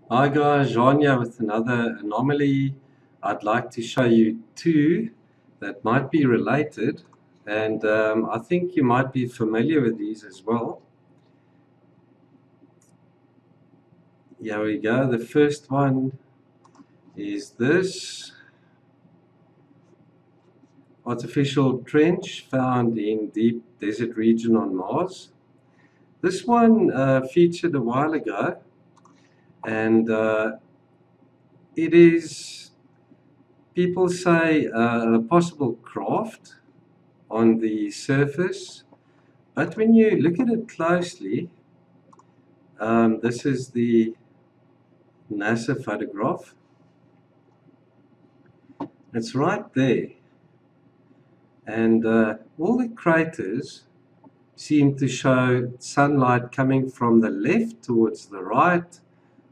Hi guys, Jean here with another anomaly. I'd like to show you two that might be related, and I think you might be familiar with these as well. Here we go. The first one is this artificial trench found in deep desert region on Mars. This one featured a while ago, and it is, people say, a possible craft on the surface. But when you look at it closely, this is the NASA photograph. It's right there. And all the craters seem to show sunlight coming from the left towards the right,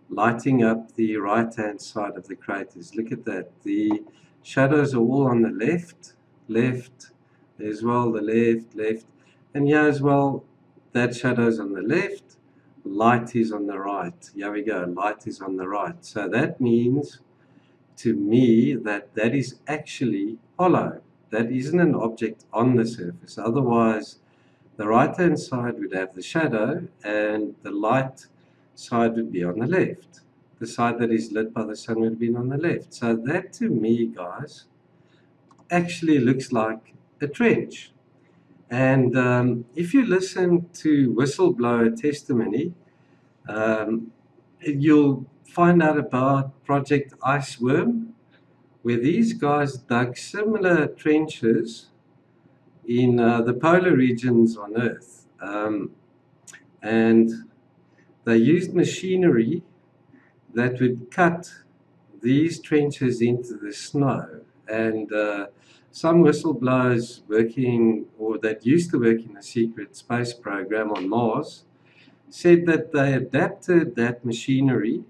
lighting up the right-hand side of the craters. Look at that. The shadows are all on the left, as well, the left. And here as well, that shadow's on the left, light is on the right. Here we go, light is on the right. So that means to me that that is actually hollow. That isn't an object on the surface. Otherwise, the right-hand side would have the shadow and the light side would be on the left. The side that is lit by the sun would be on the left. So that to me, guys, actually looks like a trench. And if you listen to whistleblower testimony, you'll find out about Project Iceworm, where these guys dug similar trenches in the polar regions on Earth. And they used machinery that would cut these trenches into the snow. And some whistleblowers working, or that used to work in the secret space program on Mars, said that they adapted that machinery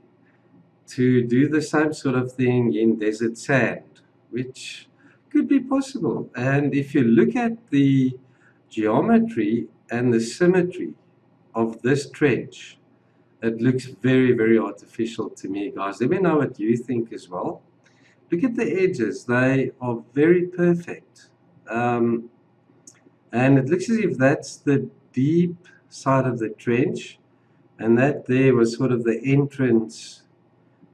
to do the same sort of thing in desert sand, which could be possible. And if you look at the geometry and the symmetry of this trench, it looks very, very artificial to me, guys. Let me know what you think as well. Look at the edges. They are very perfect. And it looks as if that's the deep side of the trench, and that there was sort of the entrance,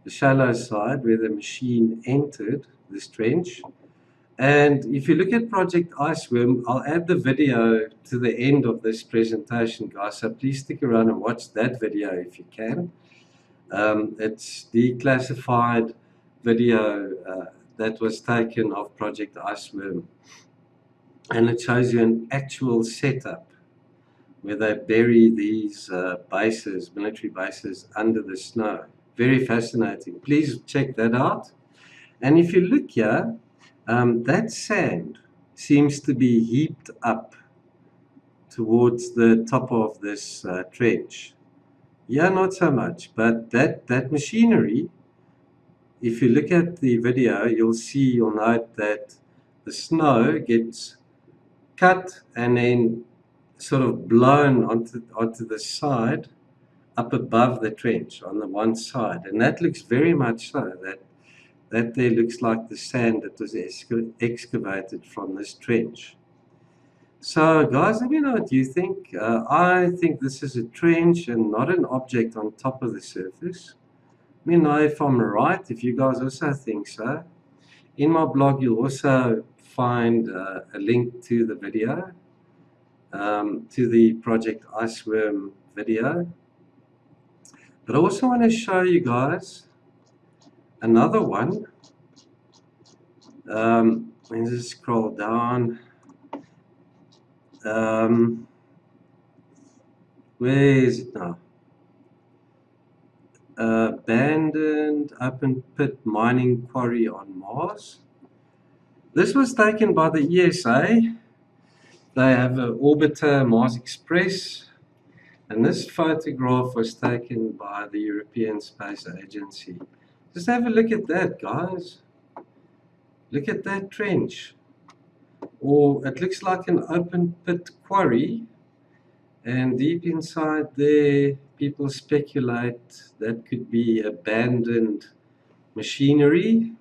the shallow side where the machine entered this trench. And if you look at Project Iceworm, I'll add the video to the end of this presentation, guys, so please stick around and watch that video if you can. It's declassified video that was taken of Project Iceworm, and it shows you an actual setup where they bury these bases, military bases, under the snow. Very fascinating. Please check that out. And if you look here, that sand seems to be heaped up towards the top of this trench. Yeah, not so much, but that machinery, if you look at the video, you'll note that the snow gets cut and then sort of blown onto the side up above the trench on the one side. And that looks very much so, that there looks like the sand that was excavated from this trench. So guys, let me know what you think. I think this is a trench and not an object on top of the surface. Let me know if I'm right, if you guys also think so. In my blog, you'll also find a link to the video, to the Project Iceworm video. But I also want to show you guys another one. Let me just scroll down. Where is it now? Abandoned open pit mining quarry on Mars. This was taken by the ESA. They have an orbiter, Mars Express, and this photograph was taken by the European Space Agency. Just have a look at that, guys. Look at that trench. Or it looks like an open pit quarry, and deep inside there, people speculate that could be abandoned machinery.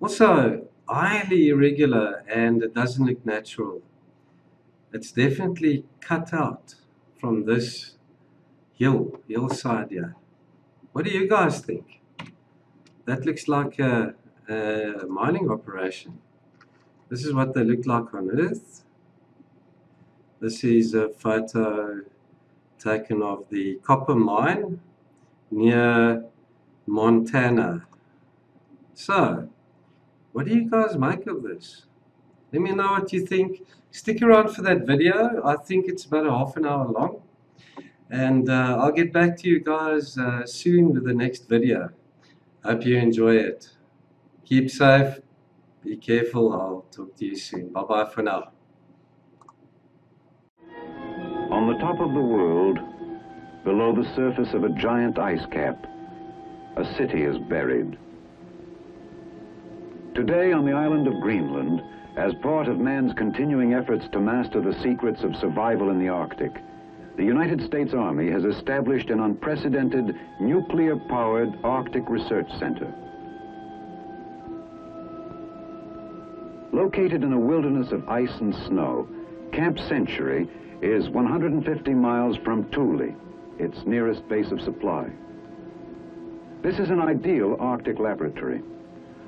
Also, highly irregular, and it doesn't look natural. It's definitely cut out from this hillside here. What do you guys think? That looks like a mining operation. This is what they look like on Earth. This is a photo taken of the copper mine near Montana. So, what do you guys make of this? Let me know what you think. Stick around for that video. I think it's about a half an hour long. And I'll get back to you guys soon with the next video. Hope you enjoy it. Keep safe. Be careful. I'll talk to you soon. Bye-bye for now. On the top of the world, below the surface of a giant ice cap, a city is buried. Today on the island of Greenland, as part of man's continuing efforts to master the secrets of survival in the Arctic, the United States Army has established an unprecedented nuclear-powered Arctic Research Center. Located in a wilderness of ice and snow, Camp Century is 150 miles from Thule, its nearest base of supply. This is an ideal Arctic laboratory.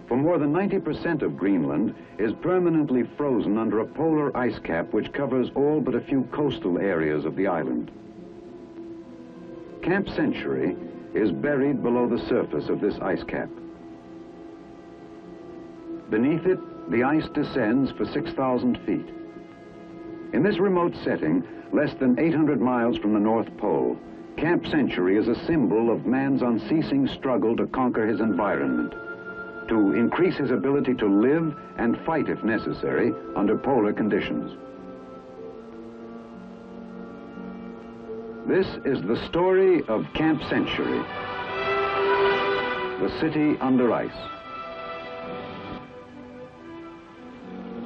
For more than 90% of Greenland is permanently frozen under a polar ice cap which covers all but a few coastal areas of the island. Camp Century is buried below the surface of this ice cap. Beneath it, the ice descends for 6,000 feet. In this remote setting, less than 800 miles from the North Pole, Camp Century is a symbol of man's unceasing struggle to conquer his environment, to increase his ability to live and fight if necessary under polar conditions. This is the story of Camp Century, the city under ice.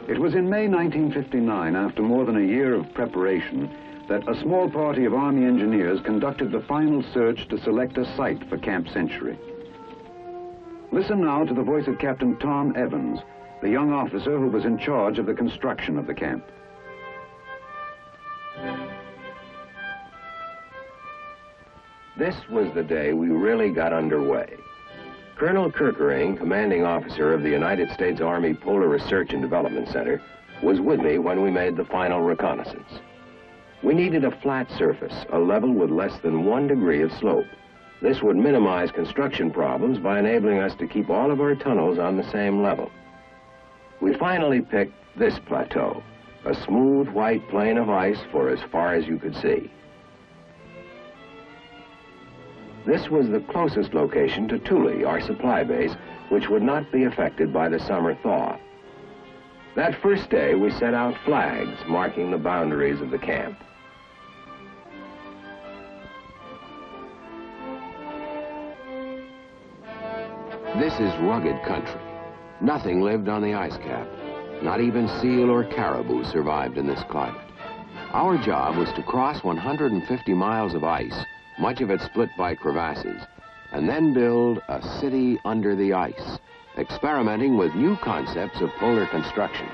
It was in May 1959, after more than a year of preparation, that a small party of Army engineers conducted the final search to select a site for Camp Century. Listen now to the voice of Captain Tom Evans, the young officer who was in charge of the construction of the camp. This was the day we really got underway. Colonel Kirkering, commanding officer of the United States Army Polar Research and Development Center, was with me when we made the final reconnaissance. We needed a flat surface, a level with less than 1 degree of slope. This would minimize construction problems by enabling us to keep all of our tunnels on the same level. We finally picked this plateau, a smooth white plain of ice for as far as you could see. This was the closest location to Thule, our supply base, which would not be affected by the summer thaw. That first day, we set out flags marking the boundaries of the camp. This is rugged country. Nothing lived on the ice cap. Not even seal or caribou survived in this climate. Our job was to cross 150 miles of ice, much of it split by crevasses, and then build a city under the ice, experimenting with new concepts of polar construction.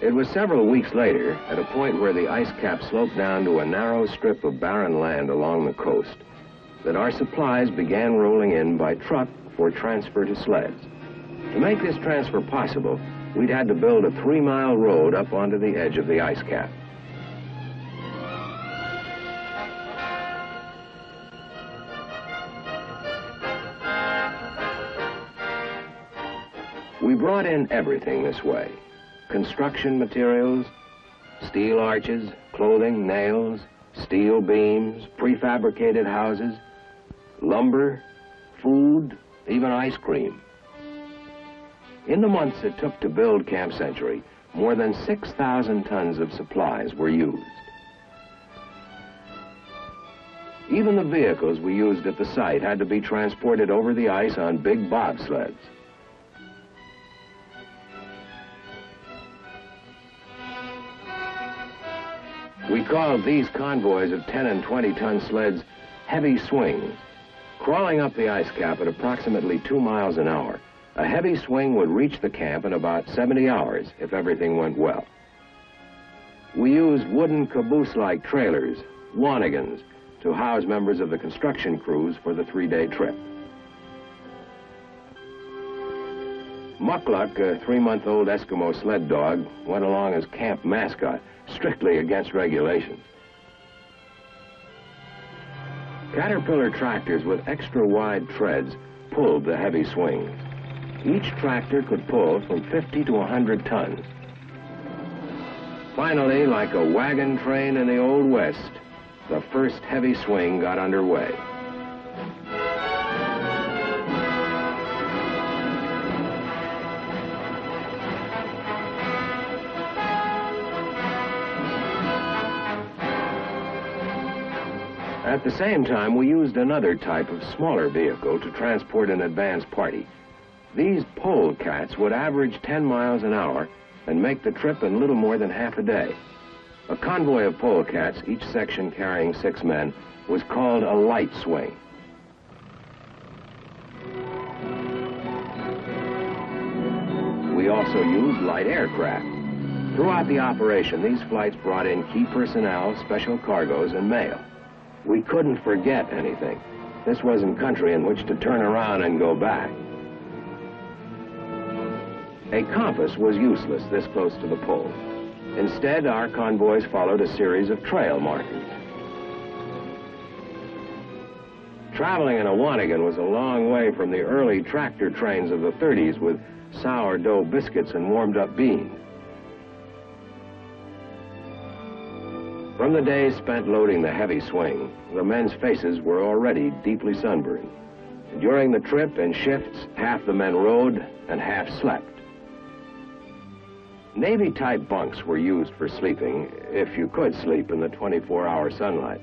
It was several weeks later, at a point where the ice cap sloped down to a narrow strip of barren land along the coast, that our supplies began rolling in by truck for transfer to sleds. To make this transfer possible, we'd had to build a 3-mile road up onto the edge of the ice cap. We brought in everything this way: construction materials, steel arches, clothing, nails, steel beams, prefabricated houses, lumber, food, even ice cream. In the months it took to build Camp Century, more than 6,000 tons of supplies were used. Even the vehicles we used at the site had to be transported over the ice on big bobsleds. We called these convoys of 10 and 20-ton sleds heavy swings. Crawling up the ice cap at approximately 2 miles an hour, a heavy swing would reach the camp in about 70 hours if everything went well. We used wooden caboose-like trailers, wanigans, to house members of the construction crews for the 3-day trip. Mukluk, a 3-month-old Eskimo sled dog, went along as camp mascot, strictly against regulations. Caterpillar tractors with extra-wide treads pulled the heavy swings. Each tractor could pull from 50 to 100 tons. Finally, like a wagon train in the Old West, the first heavy swing got underway. At the same time, we used another type of smaller vehicle to transport an advance party. These polecats would average 10 miles an hour and make the trip in little more than half a day. A convoy of polecats, each section carrying 6 men, was called a light swing. We also used light aircraft. Throughout the operation, these flights brought in key personnel, special cargoes, and mail. We couldn't forget anything. This wasn't country in which to turn around and go back. A compass was useless this close to the pole. Instead, our convoys followed a series of trail markers. Traveling in a wanigan was a long way from the early tractor trains of the 30s with sourdough biscuits and warmed-up beans. From the days spent loading the heavy swing, the men's faces were already deeply sunburned. During the trip, in shifts, half the men rode and half slept. Navy-type bunks were used for sleeping, if you could sleep in the 24-hour sunlight.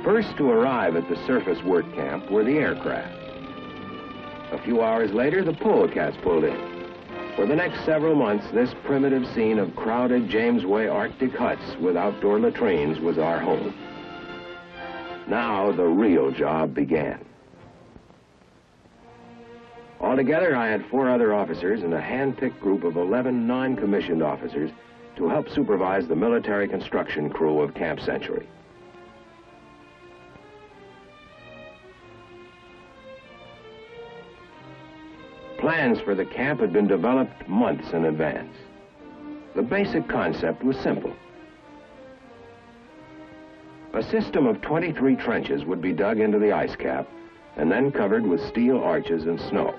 First to arrive at the surface work camp were the aircraft. A few hours later, the polecats pulled in. For the next several months, this primitive scene of crowded James Way Arctic huts with outdoor latrines was our home. Now the real job began. Altogether, I had 4 other officers and a hand-picked group of 11 non-commissioned officers to help supervise the military construction crew of Camp Century. Plans for the camp had been developed months in advance. The basic concept was simple. A system of 23 trenches would be dug into the ice cap and then covered with steel arches and snow.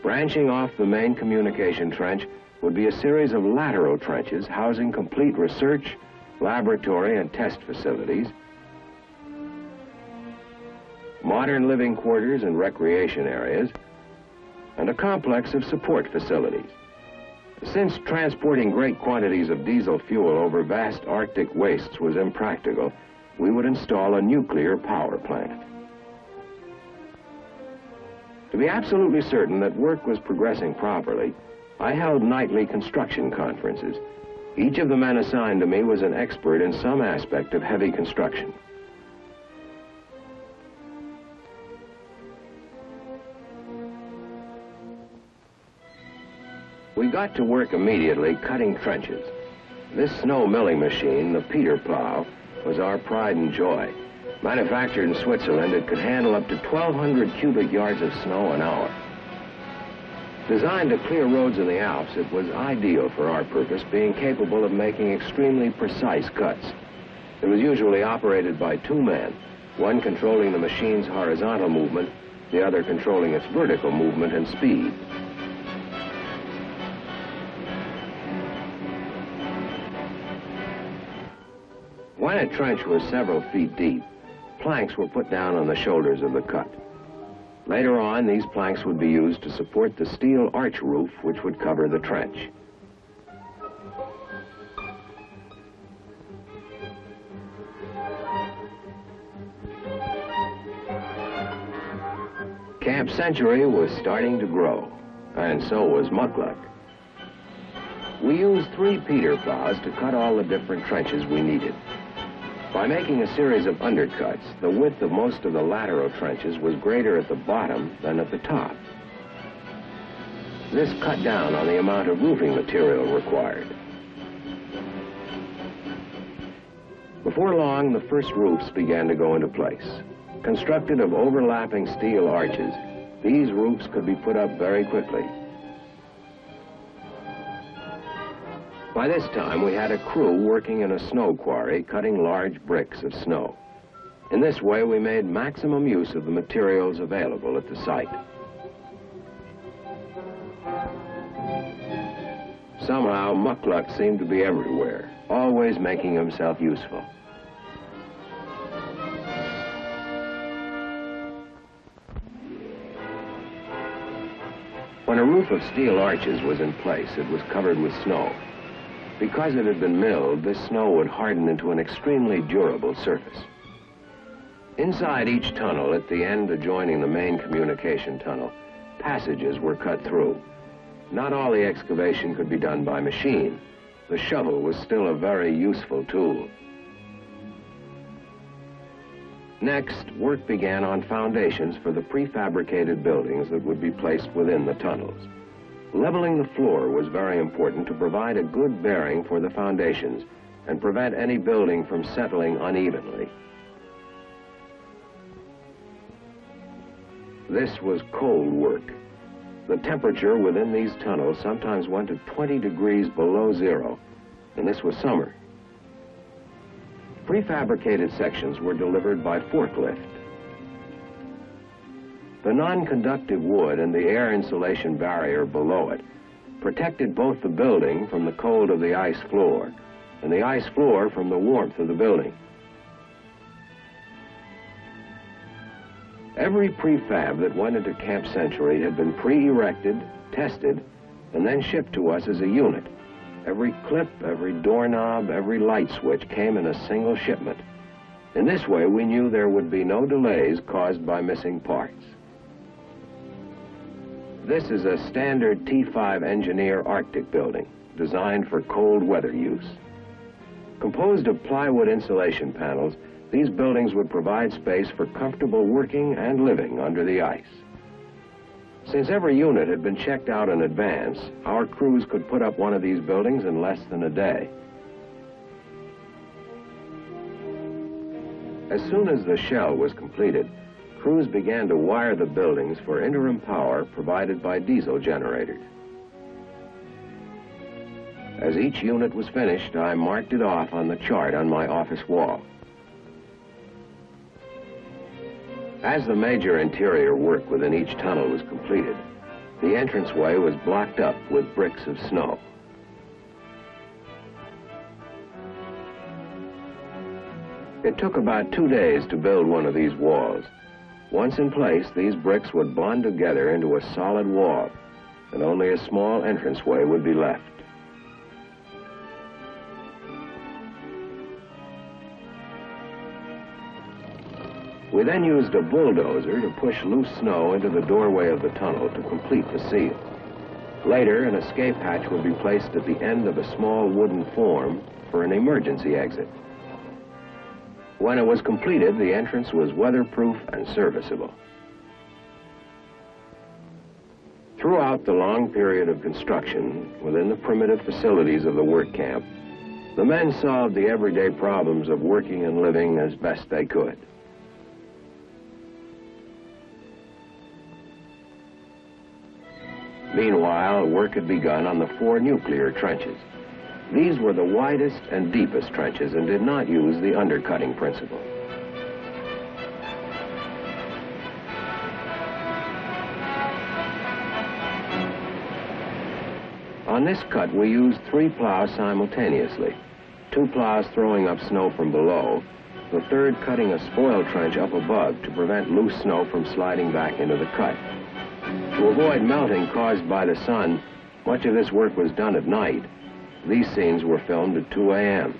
Branching off the main communication trench would be a series of lateral trenches housing complete research, laboratory, and test facilities, modern living quarters and recreation areas, and a complex of support facilities. Since transporting great quantities of diesel fuel over vast Arctic wastes was impractical, we would install a nuclear power plant. To be absolutely certain that work was progressing properly, I held nightly construction conferences. Each of the men assigned to me was an expert in some aspect of heavy construction. We got to work immediately cutting trenches. This snow milling machine, the Peter plow, was our pride and joy. Manufactured in Switzerland, it could handle up to 1,200 cubic yards of snow an hour. Designed to clear roads in the Alps, it was ideal for our purpose, being capable of making extremely precise cuts. It was usually operated by 2 men, one controlling the machine's horizontal movement, the other controlling its vertical movement and speed. When a trench was several feet deep, planks were put down on the shoulders of the cut. Later on, these planks would be used to support the steel arch roof which would cover the trench. Camp Century was starting to grow, and so was Muckluck. We used 3 Peter plows to cut all the different trenches we needed. By making a series of undercuts, the width of most of the lateral trenches was greater at the bottom than at the top. This cut down on the amount of roofing material required. Before long, the first roofs began to go into place. Constructed of overlapping steel arches, these roofs could be put up very quickly. By this time, we had a crew working in a snow quarry cutting large bricks of snow. In this way, we made maximum use of the materials available at the site. Somehow, Muckluck seemed to be everywhere, always making himself useful. When a roof of steel arches was in place, it was covered with snow. Because it had been milled, this snow would harden into an extremely durable surface. Inside each tunnel, at the end adjoining the main communication tunnel, passages were cut through. Not all the excavation could be done by machine. The shovel was still a very useful tool. Next, work began on foundations for the prefabricated buildings that would be placed within the tunnels. Leveling the floor was very important to provide a good bearing for the foundations and prevent any building from settling unevenly. This was cold work. The temperature within these tunnels sometimes went to 20 degrees below zero, and this was summer. Prefabricated sections were delivered by forklift. The non-conductive wood and the air insulation barrier below it protected both the building from the cold of the ice floor and the ice floor from the warmth of the building. Every prefab that went into Camp Century had been pre-erected, tested, and then shipped to us as a unit. Every clip, every doorknob, every light switch came in a single shipment. In this way, we knew there would be no delays caused by missing parts. This is a standard T5 Engineer Arctic building, designed for cold weather use. Composed of plywood insulation panels, these buildings would provide space for comfortable working and living under the ice. Since every unit had been checked out in advance, our crews could put up one of these buildings in less than a day. As soon as the shell was completed, crews began to wire the buildings for interim power provided by diesel generators. As each unit was finished, I marked it off on the chart on my office wall. As the major interior work within each tunnel was completed, the entranceway was blocked up with bricks of snow. It took about 2 days to build one of these walls. Once in place, these bricks would bond together into a solid wall, and only a small entranceway would be left. We then used a bulldozer to push loose snow into the doorway of the tunnel to complete the seal. Later, an escape hatch would be placed at the end of a small wooden form for an emergency exit. When it was completed, the entrance was weatherproof and serviceable. Throughout the long period of construction, within the primitive facilities of the work camp, the men solved the everyday problems of working and living as best they could. Meanwhile, work had begun on the 4 nuclear trenches. These were the widest and deepest trenches and did not use the undercutting principle. On this cut, we used 3 plows simultaneously, 2 plows throwing up snow from below, the third cutting a spoil trench up above to prevent loose snow from sliding back into the cut. To avoid melting caused by the sun, much of this work was done at night. These scenes were filmed at 2 a.m.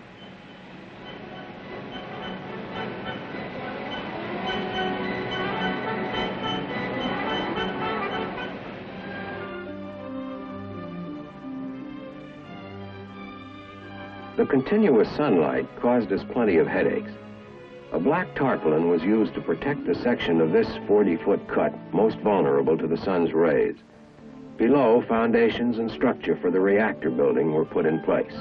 The continuous sunlight caused us plenty of headaches. A black tarpaulin was used to protect the section of this 40-foot cut most vulnerable to the sun's rays. Below, foundations and structure for the reactor building were put in place.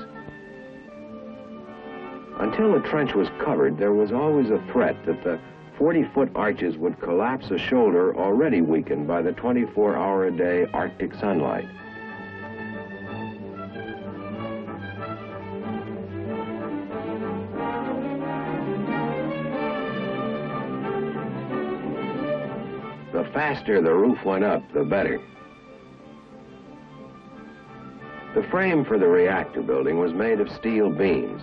Until the trench was covered, there was always a threat that the 40-foot arches would collapse a shoulder already weakened by the 24-hour-a-day Arctic sunlight. The faster the roof went up, the better. The frame for the reactor building was made of steel beams.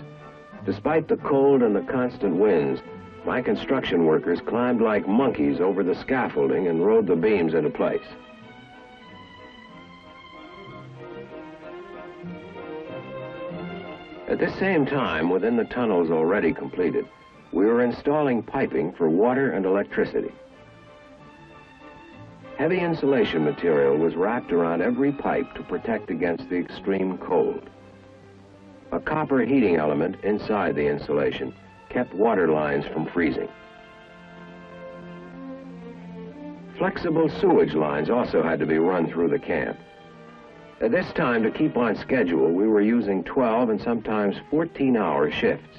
Despite the cold and the constant winds, my construction workers climbed like monkeys over the scaffolding and rode the beams into place. At the same time, within the tunnels already completed, we were installing piping for water and electricity. Heavy insulation material was wrapped around every pipe to protect against the extreme cold. A copper heating element inside the insulation kept water lines from freezing. Flexible sewage lines also had to be run through the camp. At this time, to keep on schedule, we were using 12 and sometimes 14-hour shifts.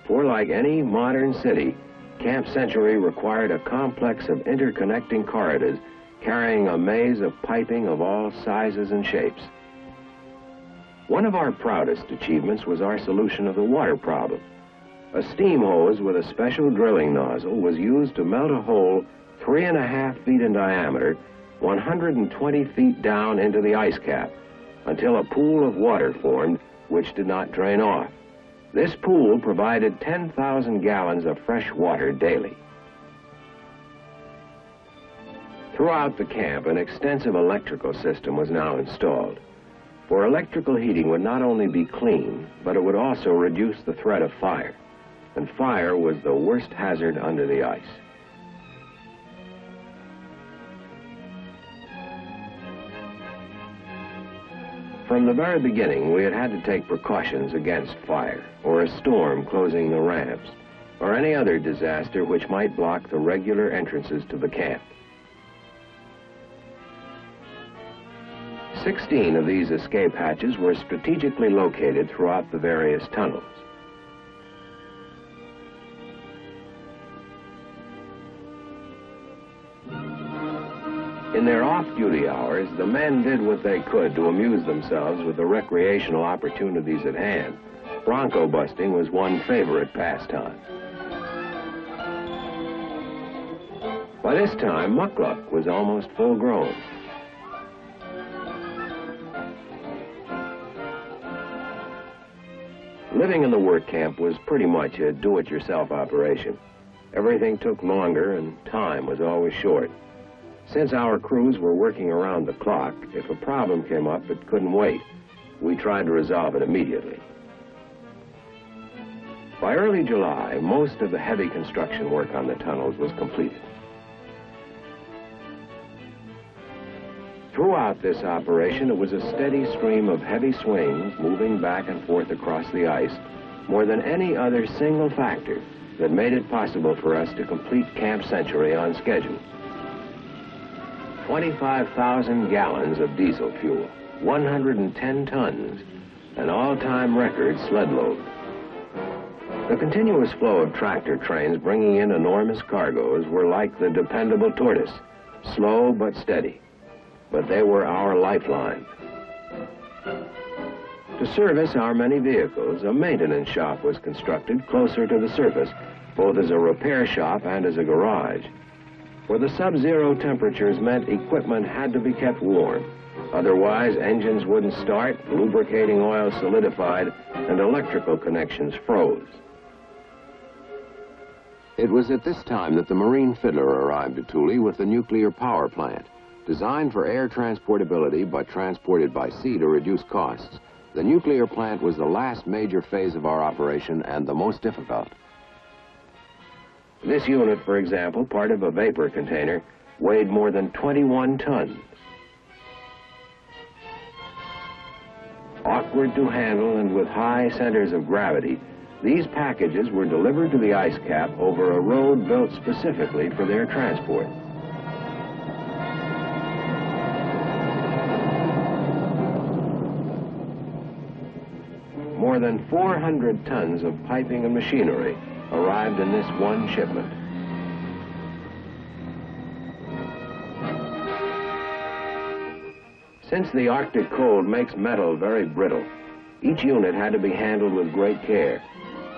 For like any modern city, Camp Century required a complex of interconnecting corridors carrying a maze of piping of all sizes and shapes. One of our proudest achievements was our solution of the water problem. A steam hose with a special drilling nozzle was used to melt a hole 3.5 feet in diameter, 120 feet down into the ice cap, until a pool of water formed which did not drain off. This pool provided 10,000 gallons of fresh water daily. Throughout the camp, an extensive electrical system was now installed. For electrical heating would not only be clean, but it would also reduce the threat of fire. And fire was the worst hazard under the ice. From the very beginning, we had to take precautions against fire, or a storm closing the ramps, or any other disaster which might block the regular entrances to the camp. 16 of these escape hatches were strategically located throughout the various tunnels. In their off-duty hours, the men did what they could to amuse themselves with the recreational opportunities at hand. Bronco busting was one favorite pastime. By this time, muckluck was almost full-grown. Living in the work camp was pretty much a do-it-yourself operation. Everything took longer and time was always short. Since our crews were working around the clock, if a problem came up, it couldn't wait. We tried to resolve it immediately. By early July, most of the heavy construction work on the tunnels was completed. Throughout this operation, it was a steady stream of heavy swings moving back and forth across the ice, more than any other single factor that made it possible for us to complete Camp Century on schedule. 25,000 gallons of diesel fuel, 110 tons, an all-time record sled load. The continuous flow of tractor trains bringing in enormous cargoes were like the dependable tortoise, slow but steady. But they were our lifeline. To service our many vehicles, a maintenance shop was constructed closer to the surface, both as a repair shop and as a garage. For the sub-zero temperatures meant equipment had to be kept warm. Otherwise, engines wouldn't start, lubricating oil solidified, and electrical connections froze. It was at this time that the Marine Fiddler arrived at Thule with the nuclear power plant. Designed for air transportability but transported by sea to reduce costs, the nuclear plant was the last major phase of our operation and the most difficult. This unit, for example, part of a vapor container, weighed more than 21 tons. awkward to handle and with high centers of gravity, these packages were delivered to the ice cap over a road built specifically for their transport. More than 400 tons of piping and machinery arrived in this one shipment. Since the Arctic cold makes metal very brittle, each unit had to be handled with great care.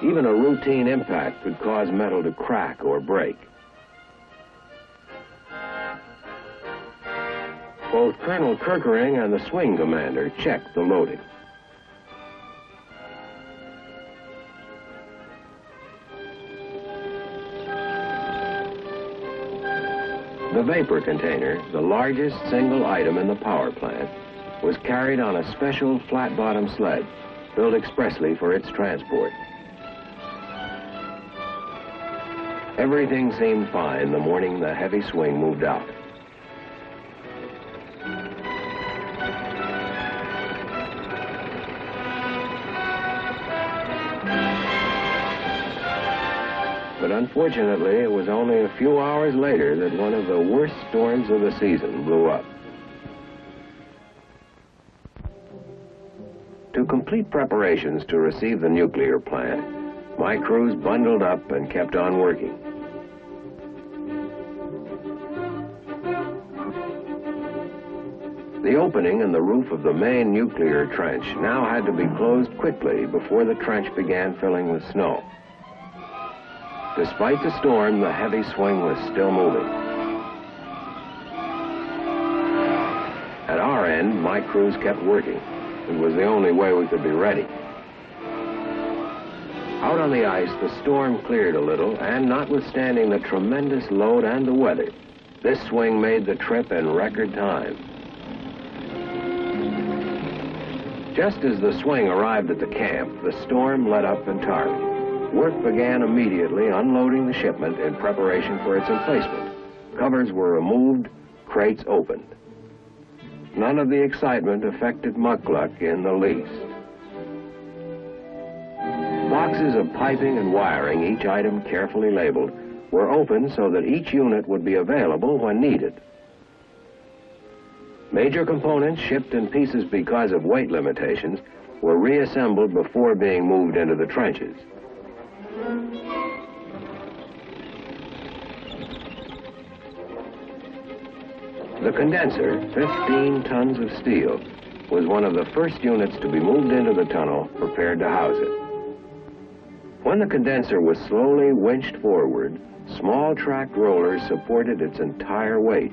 Even a routine impact could cause metal to crack or break. Both Colonel Kirkering and the swing commander checked the loading. The vapor container, the largest single item in the power plant, was carried on a special flat-bottom sled built expressly for its transport. Everything seemed fine the morning the heavy swing moved out. But unfortunately, it was only a few hours later that one of the worst storms of the season blew up. To complete preparations to receive the nuclear plant, my crews bundled up and kept on working. The opening in the roof of the main nuclear trench now had to be closed quickly before the trench began filling with snow. Despite the storm, the heavy swing was still moving. At our end, my crews kept working. It was the only way we could be ready. Out on the ice, the storm cleared a little, and notwithstanding the tremendous load and the weather, this swing made the trip in record time. Just as the swing arrived at the camp, the storm let up entirely. Work began immediately unloading the shipment in preparation for its emplacement. Covers were removed, crates opened. None of the excitement affected Muckluck in the least. Boxes of piping and wiring, each item carefully labeled, were opened so that each unit would be available when needed. Major components shipped in pieces because of weight limitations were reassembled before being moved into the trenches. The condenser, 15 tons of steel, was one of the first units to be moved into the tunnel, prepared to house it. When the condenser was slowly winched forward, small track rollers supported its entire weight.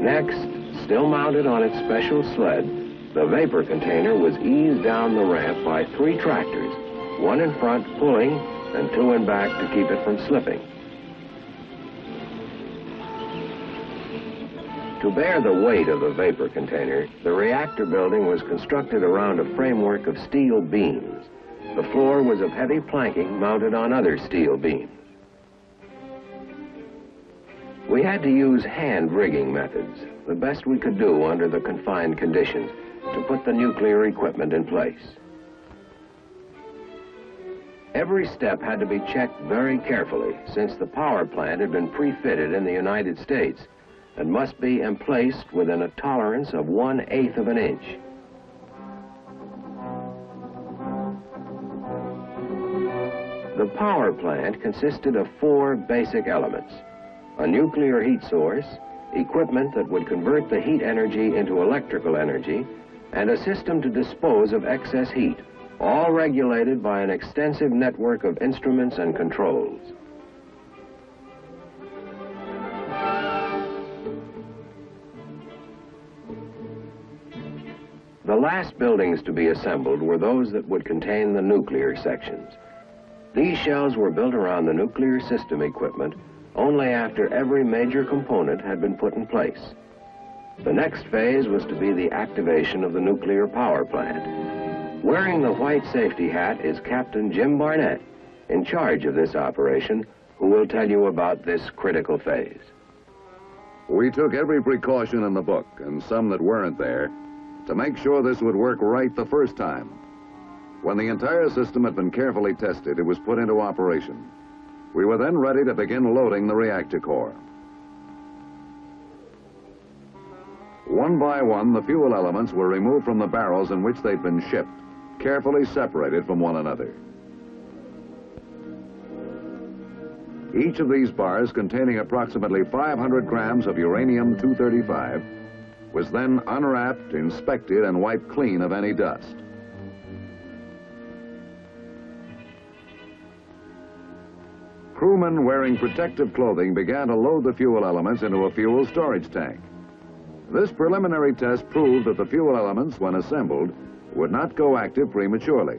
Next, still mounted on its special sled, the vapor container was eased down the ramp by 3 tractors, one in front pulling and 2 in back to keep it from slipping. To bear the weight of the vapor container, the reactor building was constructed around a framework of steel beams. The floor was of heavy planking mounted on other steel beams. We had to use hand rigging methods, the best we could do under the confined conditions, to put the nuclear equipment in place. Every step had to be checked very carefully, since the power plant had been pre-fitted in the United States and must be emplaced within a tolerance of 1/8 of an inch. The power plant consisted of 4 basic elements: a nuclear heat source, equipment that would convert the heat energy into electrical energy, and a system to dispose of excess heat, all regulated by an extensive network of instruments and controls. The last buildings to be assembled were those that would contain the nuclear sections. These shells were built around the nuclear system equipment only after every major component had been put in place. The next phase was to be the activation of the nuclear power plant. Wearing the white safety hat is Captain Jim Barnett, in charge of this operation, who will tell you about this critical phase. We took every precaution in the book, and some that weren't there, to make sure this would work right the first time. When the entire system had been carefully tested, it was put into operation. We were then ready to begin loading the reactor core. One by one, the fuel elements were removed from the barrels in which they'd been shipped, carefully separated from one another. Each of these bars, containing approximately 500 grams of uranium-235, was then unwrapped, inspected, and wiped clean of any dust. Crewmen wearing protective clothing began to load the fuel elements into a fuel storage tank. This preliminary test proved that the fuel elements, when assembled, would not go active prematurely.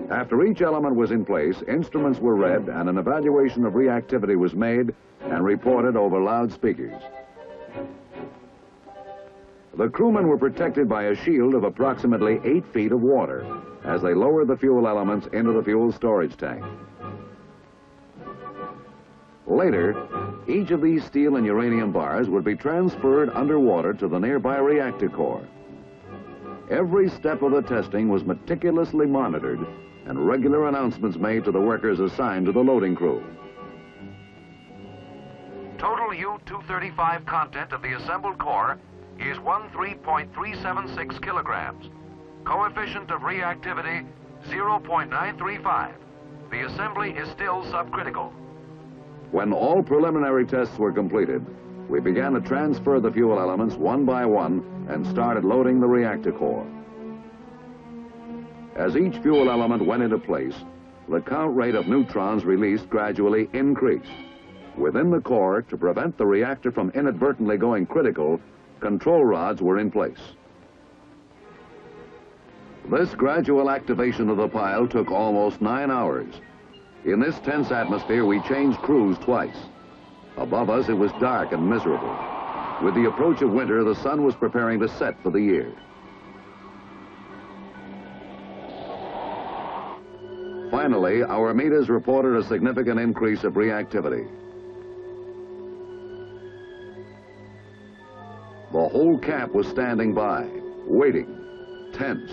After each element was in place, instruments were read and an evaluation of reactivity was made and reported over loudspeakers. The crewmen were protected by a shield of approximately 8 feet of water as they lowered the fuel elements into the fuel storage tank. Later, each of these steel and uranium bars would be transferred underwater to the nearby reactor core. Every step of the testing was meticulously monitored and regular announcements made to the workers assigned to the loading crew. Total U-235 content of the assembled core is 13.376 kilograms. Coefficient of reactivity 0.935. The assembly is still subcritical. When all preliminary tests were completed, we began to transfer the fuel elements one by one and started loading the reactor core. As each fuel element went into place, the count rate of neutrons released gradually increased. Within the core, to prevent the reactor from inadvertently going critical, control rods were in place. This gradual activation of the pile took almost 9 hours. In this tense atmosphere, we changed crews twice. Above us, it was dark and miserable. With the approach of winter, the sun was preparing to set for the year. Finally, our meters reported a significant increase of reactivity. The whole camp was standing by, waiting, tense.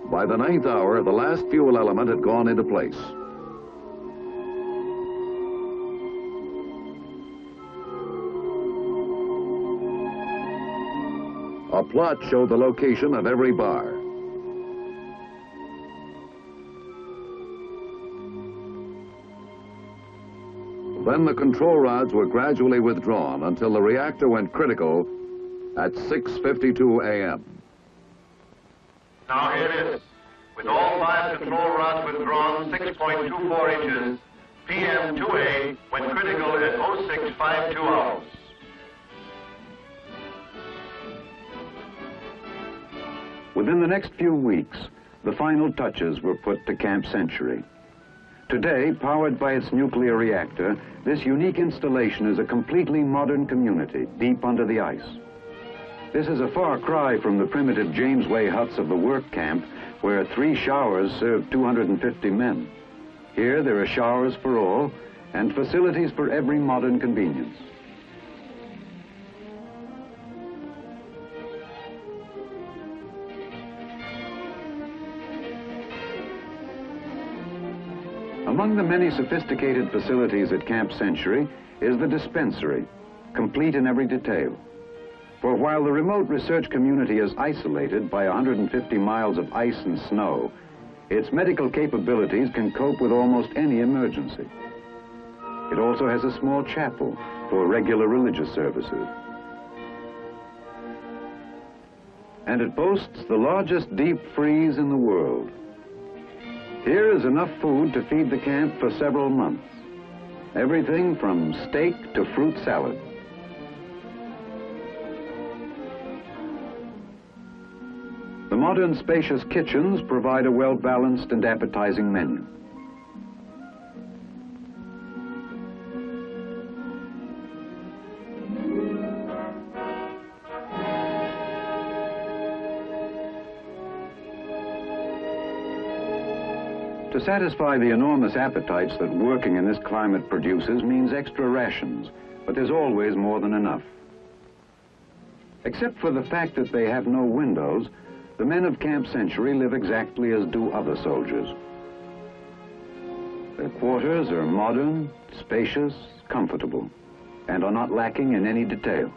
By the 9th hour, the last fuel element had gone into place. A plot showed the location of every bar. Then the control rods were gradually withdrawn until the reactor went critical at 6:52 a.m. Now here it is. With all 5 control rods withdrawn 6.24 inches, PM 2A went critical at 0652 hours. Within the next few weeks, the final touches were put to Camp Century. Today, powered by its nuclear reactor, this unique installation is a completely modern community deep under the ice. This is a far cry from the primitive Jamesway huts of the work camp, where 3 showers served 250 men. Here, there are showers for all and facilities for every modern convenience. Among the many sophisticated facilities at Camp Century is the dispensary, complete in every detail. For while the remote research community is isolated by 150 miles of ice and snow, its medical capabilities can cope with almost any emergency. It also has a small chapel for regular religious services. And it boasts the largest deep freeze in the world. Here is enough food to feed the camp for several months. Everything from steak to fruit salad. The modern spacious kitchens provide a well-balanced and appetizing menu. To satisfy the enormous appetites that working in this climate produces means extra rations, but there's always more than enough. Except for the fact that they have no windows, the men of Camp Century live exactly as do other soldiers. Their quarters are modern, spacious, comfortable, and are not lacking in any detail.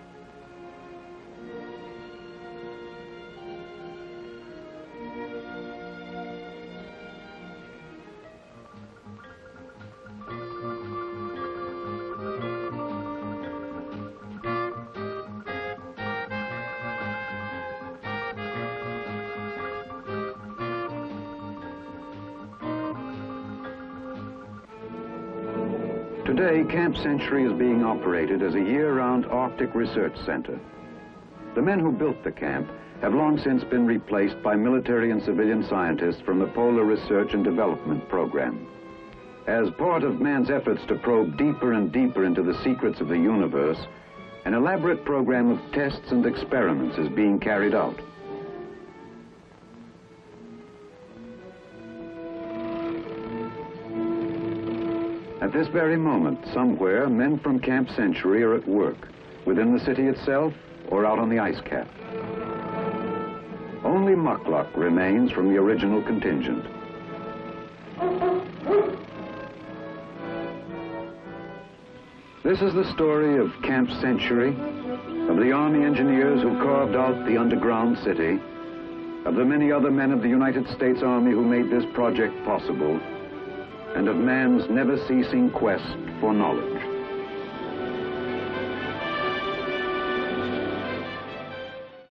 Today, Camp Century is being operated as a year-round Arctic research center. The men who built the camp have long since been replaced by military and civilian scientists from the Polar Research and Development Program. As part of man's efforts to probe deeper and deeper into the secrets of the universe, an elaborate program of tests and experiments is being carried out. At this very moment, somewhere, men from Camp Century are at work, within the city itself or out on the ice cap. Only muckluck remains from the original contingent. This is the story of Camp Century, of the Army engineers who carved out the underground city, of the many other men of the United States Army who made this project possible, and of man's never-ceasing quest for knowledge.